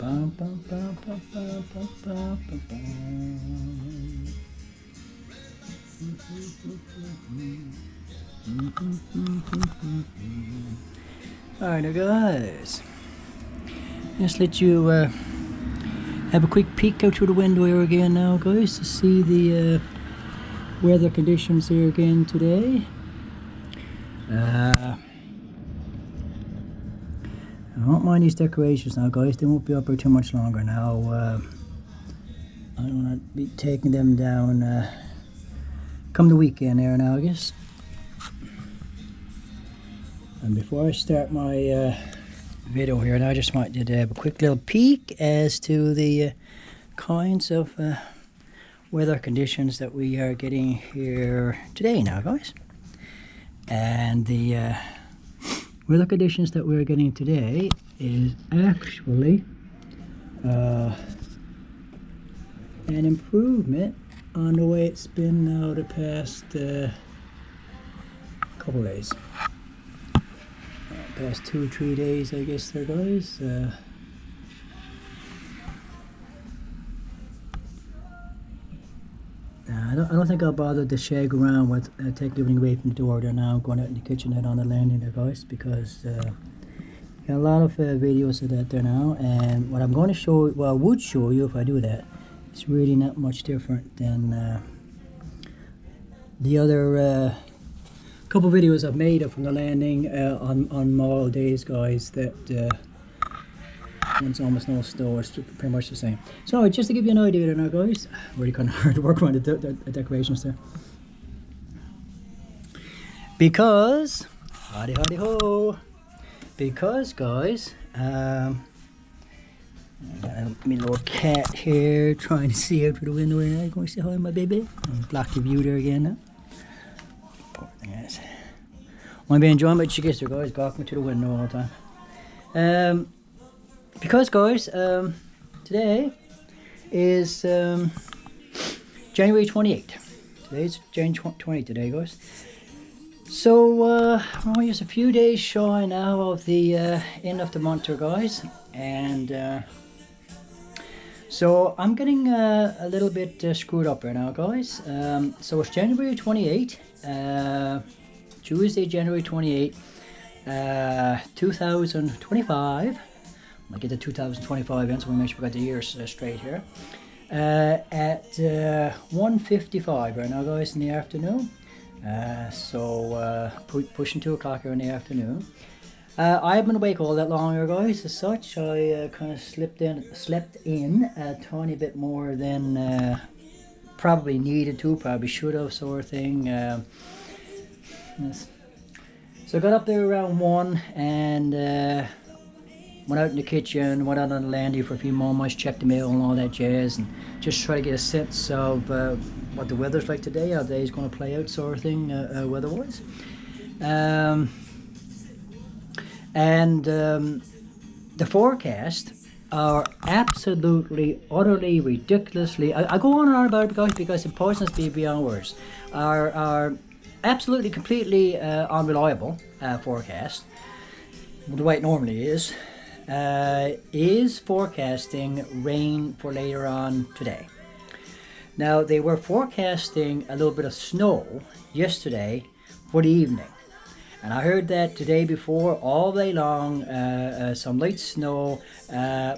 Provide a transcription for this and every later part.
Alright now guys, just let you have a quick peek out through the window here again now guys, to see the weather conditions here again today. I don't mind these decorations now guys, they won't be up here too much longer now. I'm gonna be taking them down come the weekend here now I guess. And before I start my video here now, I just wanted to have a quick little peek as to the kinds of weather conditions that we are getting here today now guys. And the weather conditions that we're getting today is actually an improvement on the way it's been now the past couple of days. Past 2 or 3 days I guess there guys. I don't think I'll bother to shag around with take everything away from the door there now. I'm going out in the kitchen and on the landing there guys, because got a lot of videos of that there now, and what I'm going to show, well I would show you if I do that, it's really not much different than the other couple videos I've made from the landing on model days guys, that one's almost no snow, it's pretty much the same. So just to give you an idea there now guys, really kind of hard to work around the decorations there, because howdy ho, because guys I got my little cat here trying to see out through the window here. Going to say hi my baby, block the view there again now. Yes. I'm be enjoying my chickens there guys, gawking to the window all the time. Because guys, today is January 28th. Today's January 28th today guys. So we're only just a few days shy now of the end of the month here guys, and so I'm getting a little bit screwed up right now guys. So it's January 28th, Tuesday January 28th, 2025. I'll get the 2025 in so we make sure we got the years straight here. At 1:55 right now guys in the afternoon. So pushing 2 o'clock here in the afternoon. I haven't been awake all that long here guys as such. I kind of slept in a tiny bit more than probably needed to, probably should have, sort of thing. Yes. So I got up there around 1 and went out in the kitchen, went out on the landing for a few moments, checked the mail and all that jazz, and just try to get a sense of what the weather's like today, how the day's going to play out, sort of thing, weather-wise. The forecast are absolutely, utterly, ridiculously, I go on and on about it guys because it poisons me beyond words, are absolutely, completely unreliable forecast. The way it normally is forecasting rain for later on today. Now they were forecasting a little bit of snow yesterday for the evening, and I heard that today before all day long, some light snow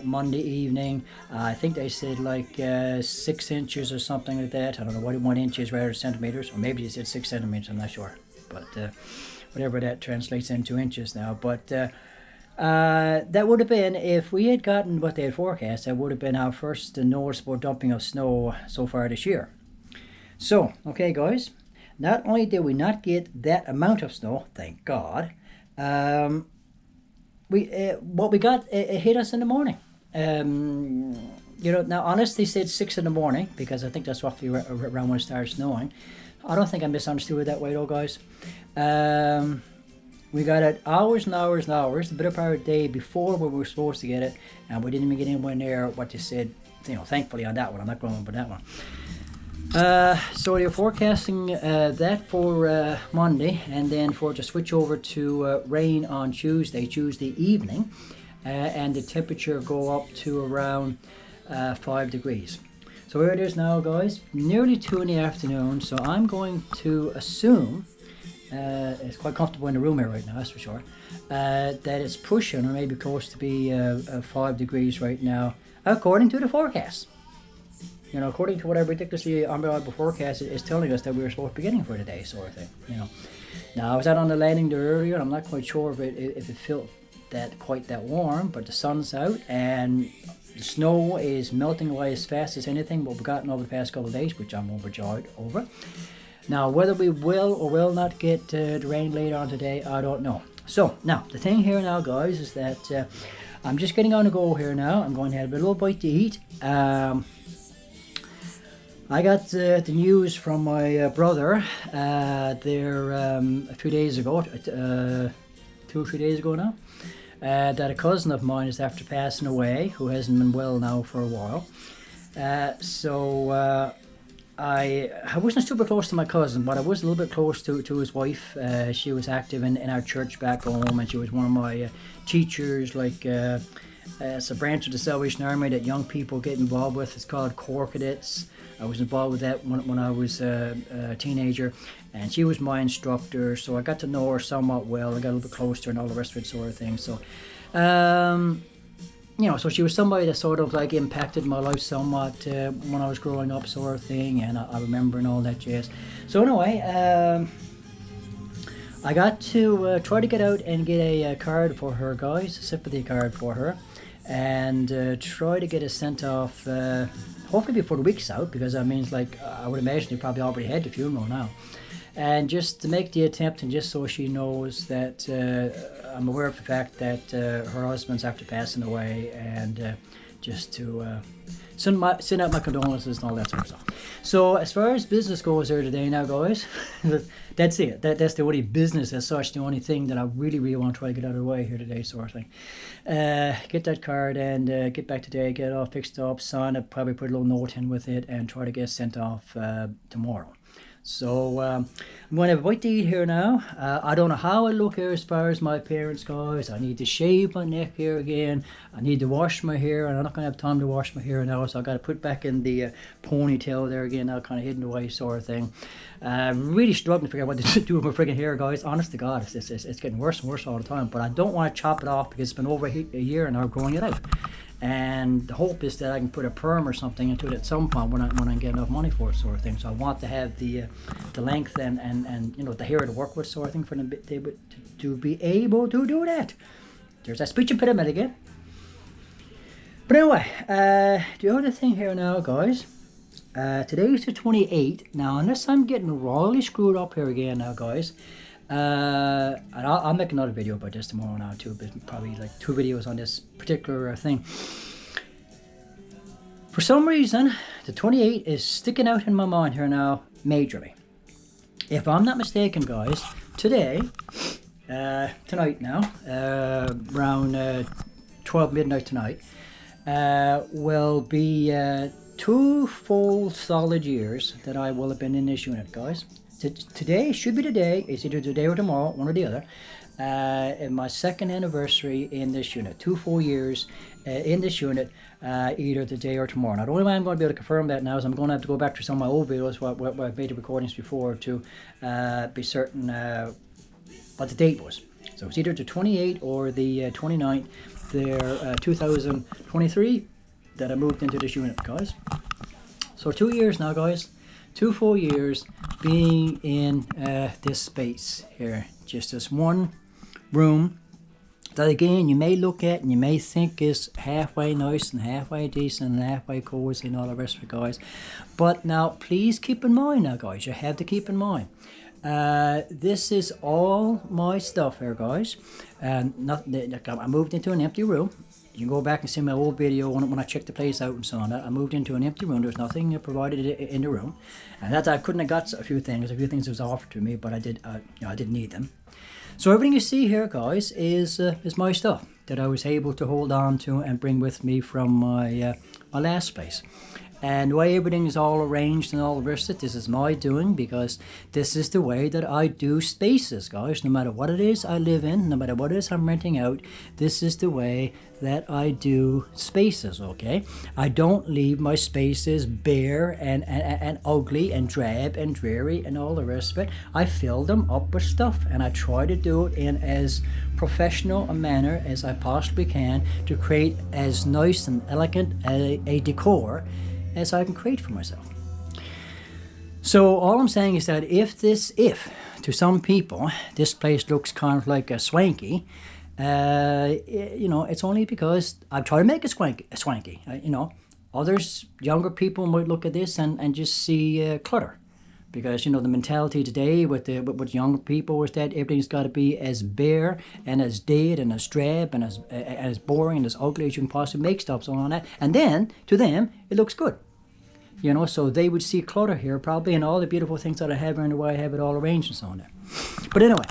Monday evening. I think they said like 6 inches or something like that. I don't know what 1 inch is rather than centimeters, or maybe they said 6 centimeters, I'm not sure, but whatever that translates into inches now. But that would have been, if we had gotten what they had forecast, that would have been our first noticeable dumping of snow so far this year. So, okay guys, not only did we not get that amount of snow, thank God, what we got, it hit us in the morning. You know, now honestly said 6 in the morning, because I think that's roughly around when it started snowing. I don't think I misunderstood it that way though guys. We got it hours and hours and hours, the better part of the day before we were supposed to get it, and we didn't even get anywhere near what they said, you know, thankfully on that one. I'm not going over that one. So they're forecasting that for Monday, and then for it to switch over to rain on Tuesday evening. and the temperature go up to around 5 degrees. So here it is now, guys, nearly 2 in the afternoon, so I'm going to assume it's quite comfortable in the room here right now, that's for sure, that it's pushing or maybe close to be 5 degrees right now, according to the forecast. You know, according to whatever ridiculously unreliable forecast is telling us that we were supposed to be getting for today, sort of thing, you know. Now, I was out on the landing there earlier, and I'm not quite sure if it felt quite that warm, but the sun's out, and the snow is melting away as fast as anything what we've gotten over the past couple of days, which I'm overjoyed over. Now, whether we will or will not get the rain later on today, I don't know. So, now, the thing here now, guys, is that I'm just getting on the go here now. I'm going to have a little bite to eat. I got the news from my brother there a few days ago, 2 or 3 days ago now, that a cousin of mine is after passing away, who hasn't been well now for a while. So I wasn't super close to my cousin, but I was a little bit close to his wife. She was active in our church back home, and she was one of my teachers, like it's a branch of the Salvation Army that young people get involved with. It's called Corps Cadets. I was involved with that when I was a teenager, and she was my instructor, so I got to know her somewhat well. I got a little bit close to her and all the rest of it, sort of thing. So, you know, so she was somebody that sort of like impacted my life somewhat when I was growing up, sort of thing, and I remember and all that jazz. So anyway, I got to try to get out and get a card for her, guys, a sympathy card for her, and try to get it sent off. Hopefully before the week's out, because that means, like, I would imagine they probably already had the funeral now. And just to make the attempt, and just so she knows that I'm aware of the fact that her husband's after passing away, and just to send out my condolences and all that sort of stuff. So as far as business goes there today now, guys, that's it. That's the only business as such, the only thing that I really want to try to get out of the way here today, sort of thing. Get that card and get back today, get it all fixed up, sign it, probably put a little note in with it, and try to get it sent off tomorrow. So I'm going to have a bite to eat here now. I don't know how I look here as far as my appearance goes. I need to shave my neck here again. I need to wash my hair, and I'm not going to have time to wash my hair now, so I've got to put back in the ponytail there again now, kind of hidden away, sort of thing. Really struggling to figure out what to do with my freaking hair, guys. Honest to God, it's getting worse and worse all the time, but I don't want to chop it off because it's been over a year now growing it out. And the hope is that I can put a perm or something into it at some point when I get enough money for it, sort of thing. So I want to have the length and you know, the hair to work with, sort of thing, for them to be able to do that. There's that speech impediment again. But anyway, the other thing here now, guys, today is the 28th. Now, unless I'm getting royally screwed up here again now, guys, and I'll make another video about this tomorrow now too, but probably like 2 videos on this particular thing. For some reason, the 28th is sticking out in my mind here now, majorly. If I'm not mistaken, guys, today, tonight now, around 12 midnight tonight, will be 2 full solid years that I will have been in this unit, guys. Today should be the day. It's either today or tomorrow, one or the other. In my 2nd anniversary in this unit, 2 full years in this unit, either today or tomorrow. Now, the only way I'm going to be able to confirm that now is I'm going to have to go back to some of my old videos where I've made the recordings before to be certain what the date was. So it's either the 28th or the 29th, there, 2023, that I moved into this unit, guys. So 2 years now, guys. 2 full years being in this space here. Just this one room that, again, you may look at and you may think is halfway nice and halfway decent and halfway cozy and all the rest of it, guys. But now, please keep in mind now, guys, you have to keep in mind, this is all my stuff here, guys. I moved into an empty room. You can go back and see my old video when I checked the place out and so on. I moved into an empty room. There's nothing provided in the room, and that I couldn't have got a few things. A few things was offered to me, but I didn't need them. So everything you see here, guys, is my stuff that I was able to hold on to and bring with me from my last space. And the way everything is all arranged and all the rest of it, this is my doing, because this is the way that I do spaces, guys. No matter what it is I live in, no matter what it is I'm renting out, this is the way that I do spaces, okay? I don't leave my spaces bare and ugly and drab and dreary and all the rest of it. I fill them up with stuff, and I try to do it in as professional a manner as I possibly can to create as nice and elegant a decor as I can create for myself. So all I'm saying is that if to some people this place looks kind of like a swanky, you know, it's only because I try to make it swanky. You know, others, younger people might look at this and just see clutter, because you know the mentality today with younger people is that everything's got to be as bare and as dead and as drab and as boring and as ugly as you can possibly make stuff, so on that, and then to them it looks good. You know, so they would see clutter here probably, and all the beautiful things that I have around the way I have it all arranged and so on there. But anyway,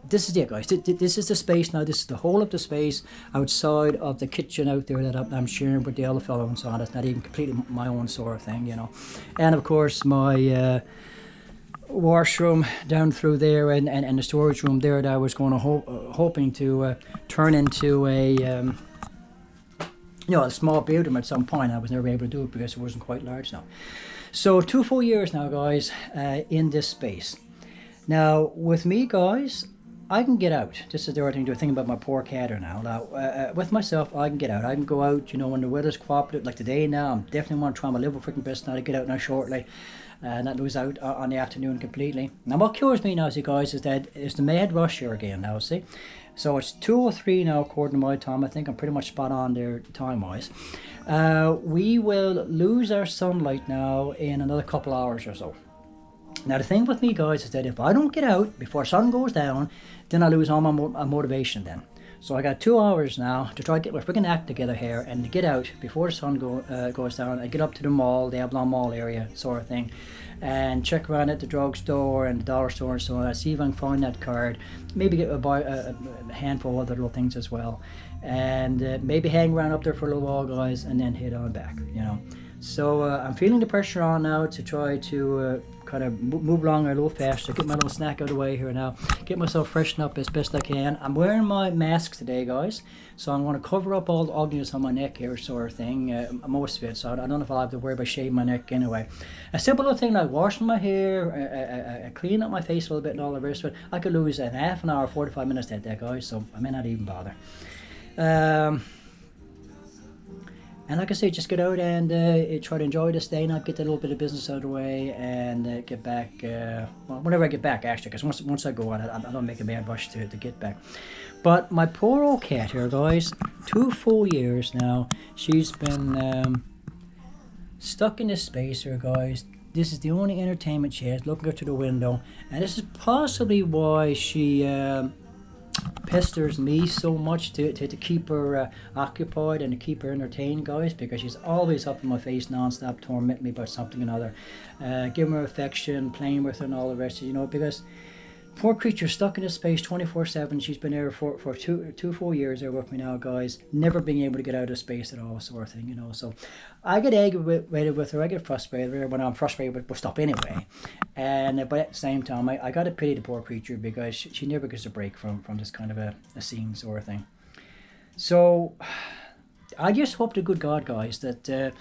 this is it, guys. This is the space now. This is the whole of the space outside of the kitchen out there that I'm sharing with the other fellow and so on. It's not even completely my own sort of thing, you know. And of course my washroom down through there, and the storage room there that I was going to hoping to turn into a you know, a small bedroom at some point. I was never able to do it because it wasn't quite large now. So 2 full years now, guys, in this space. Now with me, guys, I can get out. This is the other thing to think about my poor cat now. Now with myself, I can get out. I can go out, you know, when the weather's cooperative, like today now. I'm definitely want to try my little freaking best now to get out now shortly. And not lose out on the afternoon completely. Now what cures me now, see guys, is that it's the mad rush here again now, see. So it's 2:03 now according to my time. I think I'm pretty much spot on there time wise. We will lose our sunlight now in another couple hours or so. Now the thing with me, guys, is that if I don't get out before sun goes down, then I lose all my motivation then. So I got 2 hours now to try to get my freaking act together here and to get out before the sun goes down. I get up to the mall, the Avalon Mall area sort of thing, and check around at the drugstore and the dollar store and so on. I see if I can find that card, maybe get a handful of other little things as well, and maybe hang around up there for a little while, guys, and then head on back, you know. So I'm feeling the pressure on now to try to kind of move along a little faster, get my little snack out of the way here now, get myself freshened up as best I can. I'm wearing my mask today, guys, so I'm going to cover up all the ugliness on my neck here sort of thing, most of it, so I don't know if I'll have to worry about shaving my neck anyway. A simple little thing like washing my hair, cleaning up my face a little bit and all the rest of it, I could lose an half an hour, 45 minutes at that, guys, so I may not even bother. And like I say, just get out and try to enjoy this day, not get that little bit of business out of the way, and get back, well, whenever I get back, actually, because once I go on, I don't make a mad rush to get back. But my poor old cat here, guys, 2 full years now, she's been stuck in this space here, guys. This is the only entertainment she has, looking out through the window, and this is possibly why she pesters me so much to keep her occupied and to keep her entertained, guys, because she's always up in my face non-stop, tormenting me about something or another, giving her affection, playing with her and all the rest of it, you know, because poor creature stuck in this space 24/7. She's been there for two full years there with me now, guys, never being able to get out of space at all, sort of thing, you know. So I get aggravated with her, I get frustrated with her when I'm frustrated with stuff anyway, and but at the same time I gotta pity the poor creature, because she never gets a break from this kind of a scene sort of thing. So I just hope to good God, guys, that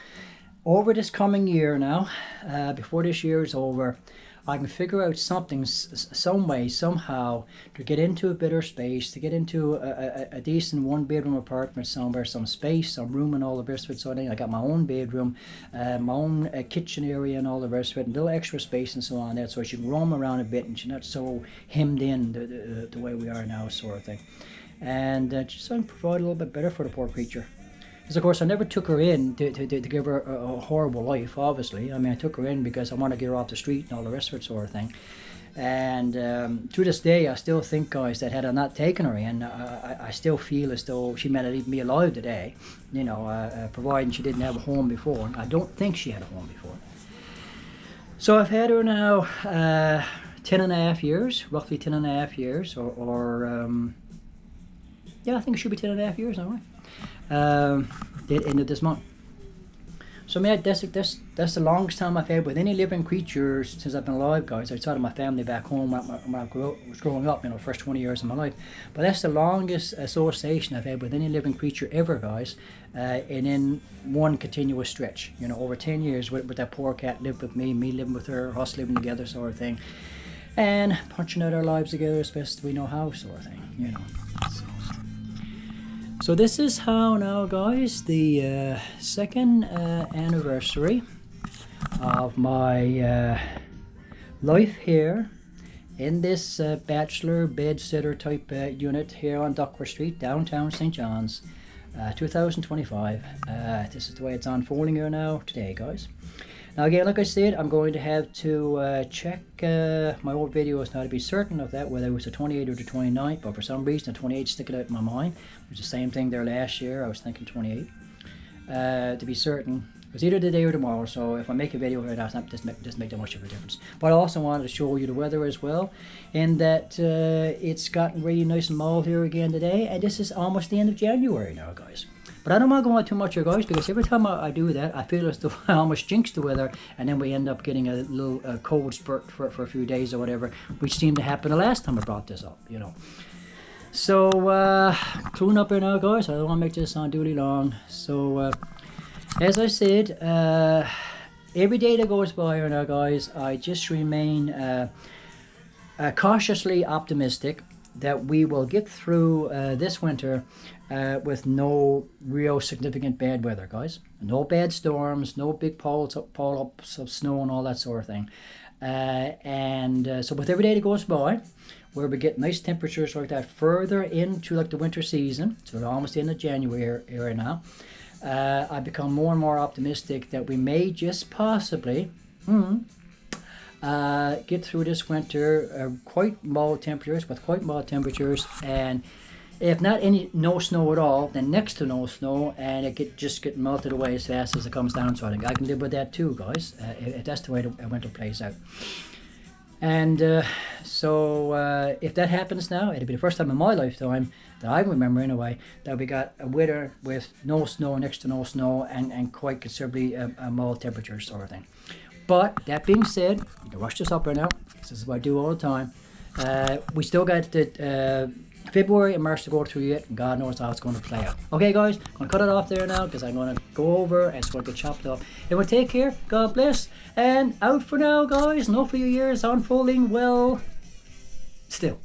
over this coming year now, before this year is over, I can figure out something, some way, somehow, to get into a better space, to get into a decent 1-bedroom apartment somewhere, some space, some room and all the rest of it. So I got my own bedroom, my own kitchen area and all the rest of it, and a little extra space and so on there, so she can roam around a bit and she's not so hemmed in the way we are now, sort of thing. And just so I can provide a little bit better for the poor creature. Because of course I never took her in to give her a horrible life, obviously. I mean, I took her in because I want to get her off the street and all the rest of it, sort of thing. And to this day I still think, guys, that had I not taken her in, I still feel as though she might not even be alive today, you know, providing she didn't have a home before. I don't think she had a home before. So I've had her now 10.5 years, roughly 10.5 years, or yeah, I think it should be 10.5 years now, right? The end of this month. So man, that's the longest time I've had with any living creatures since I've been alive, guys. Outside of my family back home when I was growing up, you know, first 20 years of my life. But that's the longest association I've had with any living creature ever, guys. And in one continuous stretch, you know, over 10 years with that poor cat lived with me living with her, us living together, sort of thing. And punching out our lives together as best we know how, sort of thing, you know. So this is how now, guys, the second anniversary of my life here in this bachelor bed-sitter type unit here on Duckworth Street, downtown St. John's, 2025. This is the way it's unfolding here now today, guys. Now again, like I said, I'm going to have to check my old videos now to be certain of that, whether it was the 28th or the 29th, but for some reason the 28th sticking out in my mind. It was the same thing there last year, I was thinking 28. To be certain, it was either today or tomorrow, so if I make a video for that, it doesn't make that much of a difference. But I also wanted to show you the weather as well, in that it's gotten really nice and mild here again today, and this is almost the end of January now, guys. But I don't want to go on too much here, guys, because every time I do that, I feel as though I almost jinx the weather, and then we end up getting a little cold spurt for a few days or whatever, which seemed to happen the last time I brought this up, you know. So, clean up here now, guys. I don't want to make this unduly long. So, as I said, every day that goes by here now, guys, I just remain cautiously optimistic that we will get through this winter with no real significant bad weather, guys. No bad storms, no big pile-ups of snow and all that sort of thing. So with every day that goes by, where we get nice temperatures like that further into like the winter season, so we're almost the end of January area now, I become more and more optimistic that we may just possibly get through this winter with quite mild temperatures, and if not no snow at all, then next to no snow, and it just get melted away as fast as it comes down. So I think I can live with that too, guys, if that's the way the winter plays out. And if that happens now, it'll be the first time in my lifetime that I remember anyway that we got a winter with no snow, next to no snow, and quite considerably mild temperatures, sort of thing. But that being said, you can rush this up right now. This is what I do all the time. We still got the February and March to go through yet, and God knows how it's going to play out. Okay, guys, I'm going to cut it off there now because I'm going to go over and it's going to get chopped up. Anyway, take care, God bless, and out for now, guys, and hopefully your year is unfolding well still.